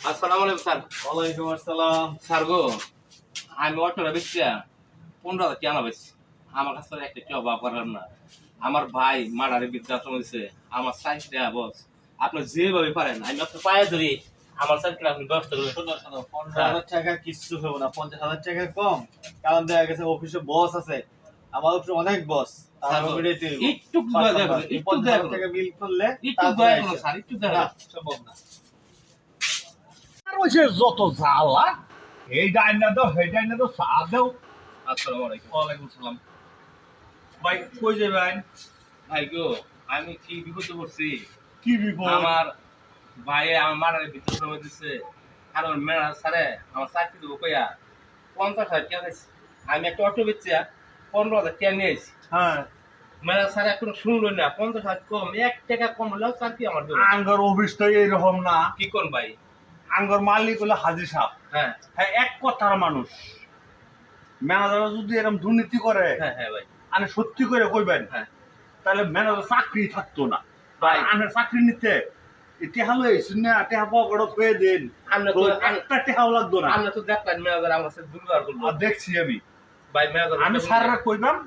আসসালামু আলাইকুম স্যার। ওয়ালাইকুম আসসালাম। স্যার গো, আমি অটোটা বেচছি 15,000 টাকা আনা বেচছি। আমার কাছে একটা কি অভাব করলাম না। আমার ভাই মার্ডারে বৃদ্ধাশ্রম হয়েছে। আমার সাইজ দেয়া বস, আপনি যেভাবে পারেন আমি আপনার পায়ে ধরি আমার সাইকেল আপনি ব্যবস্থা করবেন। শোনো শোনো, 15,000 টাকা কিচ্ছু হবে না, 50,000 টাকা কম। কারণ দেখা গেছে অফিসে বস আছে, আমার অফিসে অনেক বস। স্যার গো, একটু দয়া করুন, একটু দয়া 50,000 করুন, টাকা বিল করলে একটু দয়া করুন স্যার, একটু দয়া না, করুন। সম্ভব না। আর ওই যে যত জ্বালা, এই ডাইনা দাও সেই ডাইনা দাও চা দাও। আসসালামু আলাইকুম। ওয়ালাইকুম সালাম। ভাই কই যাবেন? ভাই গো, আমি কি বিপদে পড়ছি। কি বিপদ? আমার ভাই আমার মার্ডারে বৃদ্ধাশ্রম দিচ্ছে। আর ওর ম্যানেজার স্যারে আমার চাকরি দেবো কইয়া 50,000 টাকা দিচ্ছে। আমি একটা অটো বেচছি 15,000 টাকা নিয়েছি। হ্যাঁ, ম্যানেজার স্যার এখন শুনলো না, 50,000 কম, 1 টাকা কম হলেও চাকরি আমার দেবো। আঙ্গর অফিস তো এইরকম না। কি কোন ভাই? আঙ্গর মালিক হলো হাজি সাহেব। হ্যাঁ হ্যাঁ, এক কথার মানুষ। ম্যানেজার যদি এরকম দুর্নীতি করে, হ্যাঁ হ্যাঁ ভাই। আমি সত্যি করে কইবেন, হ্যাঁ তাহলে ম্যানেজার চাকরি থাকতো না। ভাই। আনের চাকরি নিতে টেহা লইছেন না, টেহা পকেটে থুয়ে দিন, আমরা তো তো একটা টেহাও লাগতো না। আমরা তো দেখলাম ম্যানেজার আমার সাথে দুর্ব্যবহার করলো। আর দেখছি আমি ভাই ম্যানেজার আমি স্যাররা কইলাম,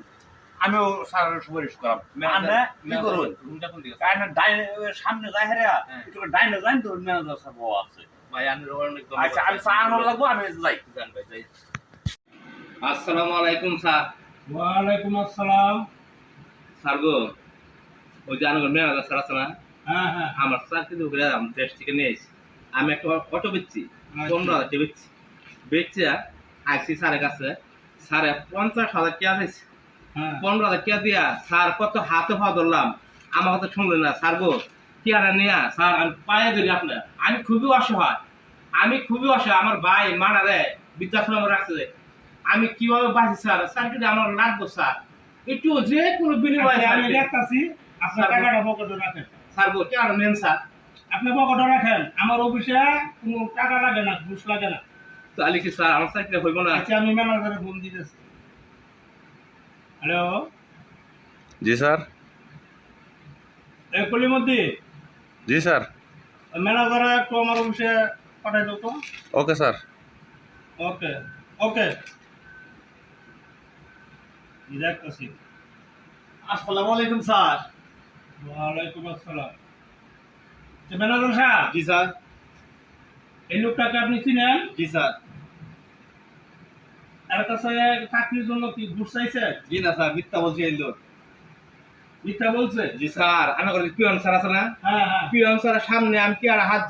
আমিও স্যারের সুপারিশ করাম। মানে কি করুন, কারণ সামনে যাই হেরা একটু ডাইনে যাই তো ম্যানেজার স্যার বাবা আছে। ভাই আমি অনেক আচ্ছা, আমি চা আনার লাগবো, আমি যাই। জান ভাই যাই। আসসালামু আলাইকুম স্যার। ওয়ালাইকুম আসসালাম। স্যার গো, ওই যে আমার ম্যানেজার স্যার আছে না, হ্যাঁ হ্যাঁ, আমার চাকরি দেবো করে আমি দেশ থেকে নিয়ে এসেছি। আমি একটা অটো বেচছি, 15,000 টাকা বেচছি। বেচছি আইসি স্যারের কাছে, স্যারে 50,000 টাকা দিয়েছে। 15,000 টাকা দিয়া স্যার কত হাতে পা ধরলাম, আমার কথা শুনলেন না। স্যার গো, টিয়ারা নিয়ে স্যার আমি পায়ে ধরি আপনার, আমি খুবই অসহায়, আমি খুবই অসহায়। আমার ভাই মারারে বৃদ্ধাশ্রমে রাখছে, আমি কিভাবে বাঁচি স্যার? স্যার যদি আমার লাগবো স্যার, একটু যে কোনো বিনিময়ে আমি দেখতাছি আপনার টাকাটা পকেটে রাখেন। স্যার গো, টিয়ারা নেন স্যার। আপনি পকেটে রাখেন, আমার অফিসে কোনো টাকা লাগে না, ঘুষ লাগে না। তাহলে কি স্যার আমার চাকরি হইব না? আচ্ছা, আমি ম্যানেজারে ফোন দিতেছি। হ্যালো, जी सर। কলিমদ্দি, जी सर। ম্যানেজারে একটু আমার অফিসে পাঠাই দাও তো। Okay sir. ওকে ওকে, দেখতেছি। আসসালামু আলাইকুম স্যার। ওয়ালাইকুম আসসালাম। ম্যানেজার সাহেব, জি স্যার। এই লোকটাকে আপনি চিনেন? জি স্যার। তার কাছে চাকরির জন্য কি ঘুষ চাইছে? জি না স্যার, মিথ্যা বলছি এই লোক। মিথ্যা বলছে? জি স্যার, আমি পিয়ন স্যার আছে না, হ্যাঁ হ্যাঁ, পিয়ন স্যারের সামনে আমি কি আর হাত